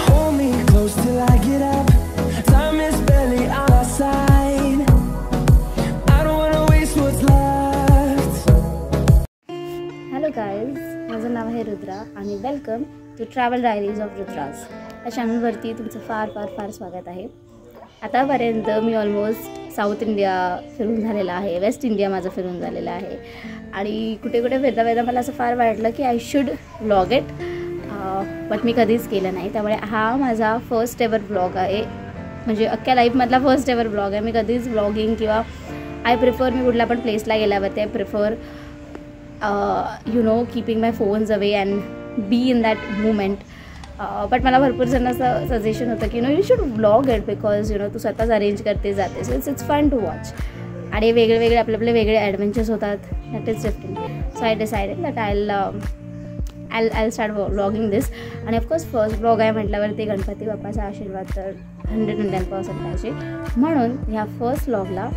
Hold me close till I get up. Time is barely on our side. I don't wanna waste what's left. Hello guys, माझं नाव आहे रुद्रा आणि welcome to travel diaries of Rudra's या चॅनलवरती तुमचं फार फार फार स्वागत आहे. आतापर्यंत मी ऑलमोस्ट साऊथ इंडिया फिरून झालेला आहे, वेस्ट इंडिया माझं फिरून झालेलं आहे आणि कुठे कुठे फिरता फिरता मला असं फार वाटलं की I should vlog it, but मी कधीच केलं नाही. त्यामुळे हा माझा फर्स्ट एवर व्लॉग आहे, म्हणजे अख्ख्या लाईफमधला फर्स्ट एवर व्लॉग आहे. मी कधीच व्लॉगिंग किंवा आय प्रिफर, मी कुठल्या पण प्लेसला गेल्यावरती I prefer keeping my phones away and be in that moment. But मला भरपूर जण असं सजेशन होतं की you should vlog it because तू स्वतःच अरेंज करते जाते, so it's fun to watch आणि वेगळे वेगळे आपले वेगळे ॲडव्हेंचर्स होतात. That is different. So I decided that I'll start vlogging this. आणि ऑफकोर्स फर्स्ट ब्लॉग आहे म्हटल्यावरती गणपती बाप्पाचा आशीर्वाद तर 100% पाहिजे. म्हणून ह्या फर्स्ट व्लॉगला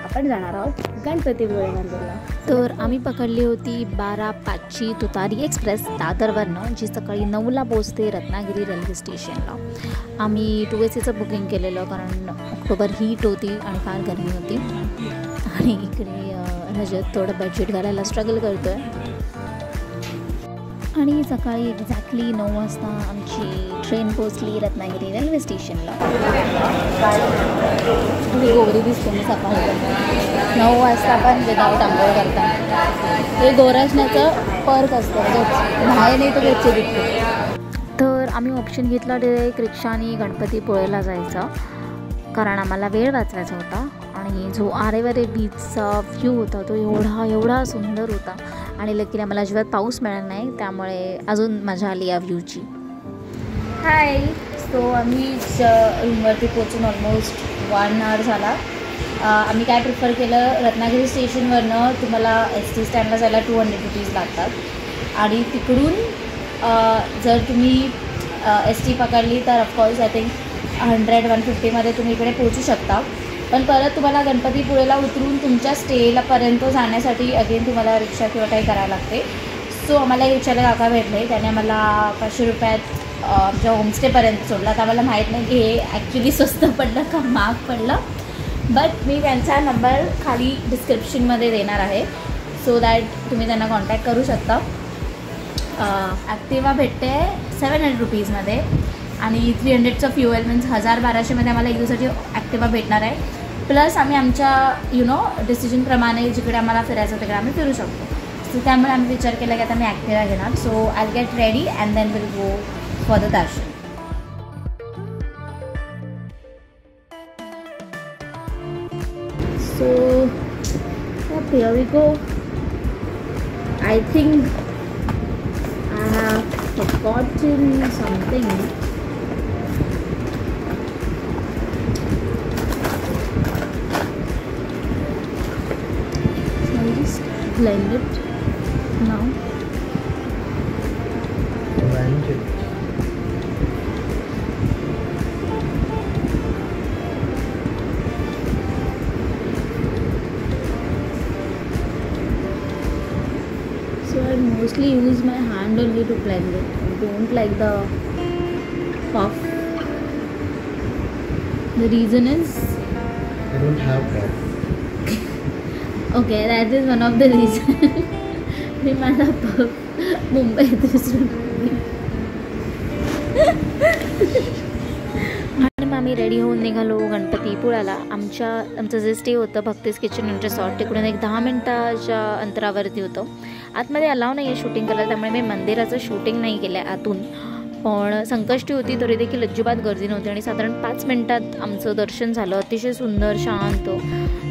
आपण जाणार आहोत गणपतीपुळे मंदिरला. तर आम्ही पकडली होती 12:05ची तुतारी एक्सप्रेस दादरवरनं, जी सकाळी 9ला पोचते रत्नागिरी रेल्वे स्टेशनला. आम्ही 2ACचं बुकिंग केलेलं कारण ऑक्टोबर हीट होती आणि फार गरमी होती आणि इकडे रजत थोडं बजेट घालायला स्ट्रगल करतो आहे. आणि सकाळी एक्झॅक्टली 9 वाजता आमची ट्रेन पोचली रत्नागिरी रेल्वे स्टेशनला. गोरी दिसते मी सकाळी 9 वाजता पण विदाऊट आंघोळ करता. हे गोरक्षण्याचं पर्क असतं, बाहेर नाही तर गच्चे दिसते. तर आम्ही ऑप्शन घेतला डायरेक्ट रिक्षाने गणपतीपुळेला जायचा कारण आम्हाला वेळ वाचवायचा होता. आणि जो आरेवारे बीचचा व्ह्यू होता तो एवढा सुंदर होता आणि लकीला मला अजिबात पाऊस मिळाला नाही, त्यामुळे अजून मजा आली या व्ह्यूची. हाय, सो आम्ही रूमवरती पोचून ऑलमोस्ट 1 आवर झाला. आम्ही काय प्रिफर केलं, रत्नागिरी स्टेशनवरनं तुम्हाला ST स्टँडला जायला 200 रुपीज लागतात आणि तिकडून जर तुम्ही ST पकडली तर ऑफकोर्स आय थिंक 100-150मध्ये तुम्ही इकडे पोचू शकता. पण परत तुम्हाला गणपतीपुळेला उतरून तुमच्या स्टेलापर्यंत जाण्यासाठी अगेन तुम्हाला रिक्षा किंवा काही करावं लागते. सो आम्हाला रिक्षाला काका भेटले, त्याने आम्हाला 500 रुपयात आमच्या होमस्टेपर्यंत सोडला. तर आम्हाला माहीत नाही की हे ॲक्च्युली स्वस्त पडलं का महाग पडलं, बट मी त्यांचा नंबर खाली डिस्क्रिप्शनमध्ये देणार आहे सो दॅट तुम्ही त्यांना कॉन्टॅक्ट करू शकता. ॲक्टिवा भेटते 700 रुपीजमध्ये आणि 300चं फ्युएल मीन्स 1000-1200मध्ये आम्हाला एक दिवसाची ॲक्टिवा भेटणार आहे. प्लस आम्ही आमच्या डिसिजनप्रमाणे जिकडे आम्हाला फिरायचं तिकडे आम्ही फिरू शकतो. सो त्यामुळे आम्ही विचार केला की आता मी ॲक्टिवा घेणार. So I get ready and then will go for the दर्शन. So here we go. I think I have forgotten something. I'll just blend it now. Blend it. So I mostly use my hand only to blend it. I don't like the puff. The reason is I don't have that. okay, that is one of the reasons. मी माझा puff मुंबईत विसरून आणि मग आम्ही ready होऊन निघालो गणपतीपुळ्याला. आमचं जे स्टे होतं भक्तीज किचन अँड रिसॉर्ट तिकडून एक 10 मिनटाच्या अंतरावरती होतं. आतमध्ये अलाव नाही आहे शूटिंग करायला, त्यामुळे मी मंदिराचं शूटिंग नाही केलं आहे आतून. पण संकष्टी होती तरी देखील अजिबात गर्दी नव्हती आणि साधारण 5 मिनटात आमचं दर्शन झालं. अतिशय सुंदर शांत.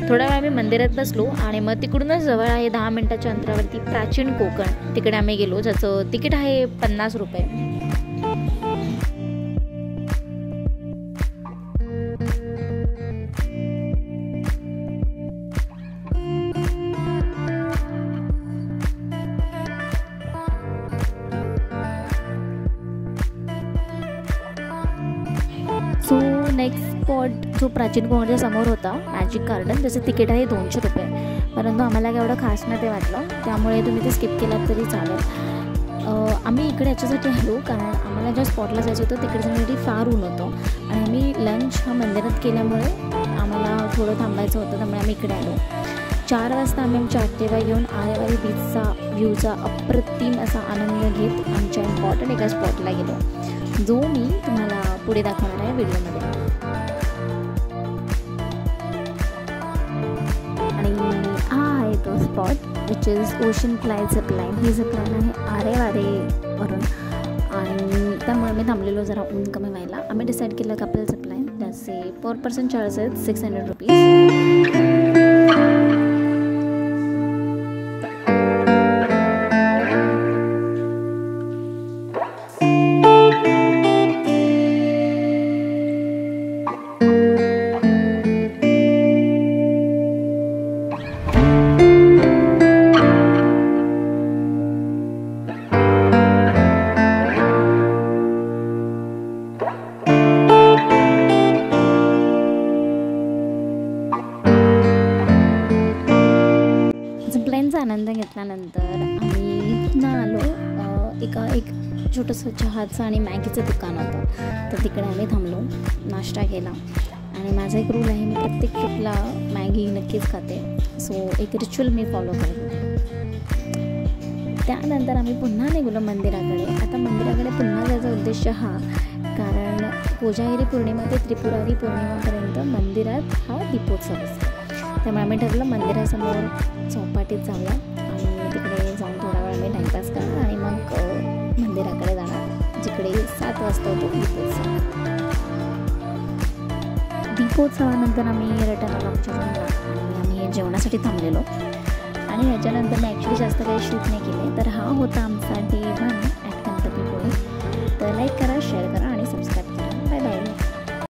थोड्या वेळ आम्ही मंदिरात बसलो आणि मग तिकडूनच जवळ आहे 10 मिनटाच्या अंतरावरती प्राचीन कोकण, तिकडे आम्ही गेलो, ज्याचं तिकीट आहे 50 रुपये. स्पॉट जो प्राचीन कुंभारच्या समोर होता मॅजिक गार्डन, त्याचं तिकीट आहे 200 रुपये, परंतु आम्हाला काय एवढं खास नाही ते वाटलं, त्यामुळे तुम्ही ते स्किप केलात तरी चालेल. आम्ही इकडे याच्यासाठी आलो कारण आम्हाला ज्या स्पॉटला जायचं होतं तिकडे जाण्यासाठी फार ऊन होतं आणि आम्ही लंच हा मंदिरात केल्यामुळे आम्हाला थोडं थांबायचं होतं, त्यामुळे आम्ही इकडे आलो. 4 वाजता आम्ही आमच्या ॲक्टिवा घेऊन आरेवारी बीचचा व्ह्यूचा अप्रतिम असा आनंद घेत आमच्या इम्पॉर्टंट एका स्पॉटला गेलो, जो मी तुम्हाला पुढे दाखवणार आहे व्हिडिओमध्ये. आणि हा आहे तो spot which is ocean fly zipline. He zipline आहे आरेवारेवरून आणि त्यामुळे मी थांबलेलो जरा ऊन कमी व्हायला. आम्ही डिसाईड केलं कपल झिपलाईन, त्याचे पर पर्सन चार्ज आहेत 600 रुपीज. झिपलाईनचा आनंद घेतल्यानंतर आम्ही पुन्हा आलो. एक छोटंसं चहाचं आणि मॅगीचं दुकान होतं, तर तिकडे आम्ही थांबलो, नाश्ता केला. आणि माझा एक रूल आहे, मी प्रत्येक ट्रिपला मॅगी नक्कीच खाते, सो एक रिच्युअल मी फॉलो करते. त्यानंतर आम्ही पुन्हा निघालो मंदिराकडे. आता मंदिराकडे पुन्हा जायचा उद्देश हा, कारण कोजागिरी पौर्णिमा ते त्रिपुरारी पौर्णिमापर्यंत मंदिरात हा दीपोत्सव असतो, त्यामुळे आम्ही ठरवलं मंदिरासमोर चौपाटीत जाऊया आणि तिकडे जाऊन थोडा वेळ आम्ही टाईमपास करणार आणि मग मंदिराकडे जाणार, जिकडे 7 वाजता होतो दीपोत्सव. दीपोत्सवानंतर आम्ही रिटर्न आलो आमच्या रूमला आणि आम्ही जेवणासाठी थांबलेलो. आणि ह्याच्यानंतर मी ॲक्च्युली जास्त काही शूट नाही केले, तर हा होता आमचा डे 1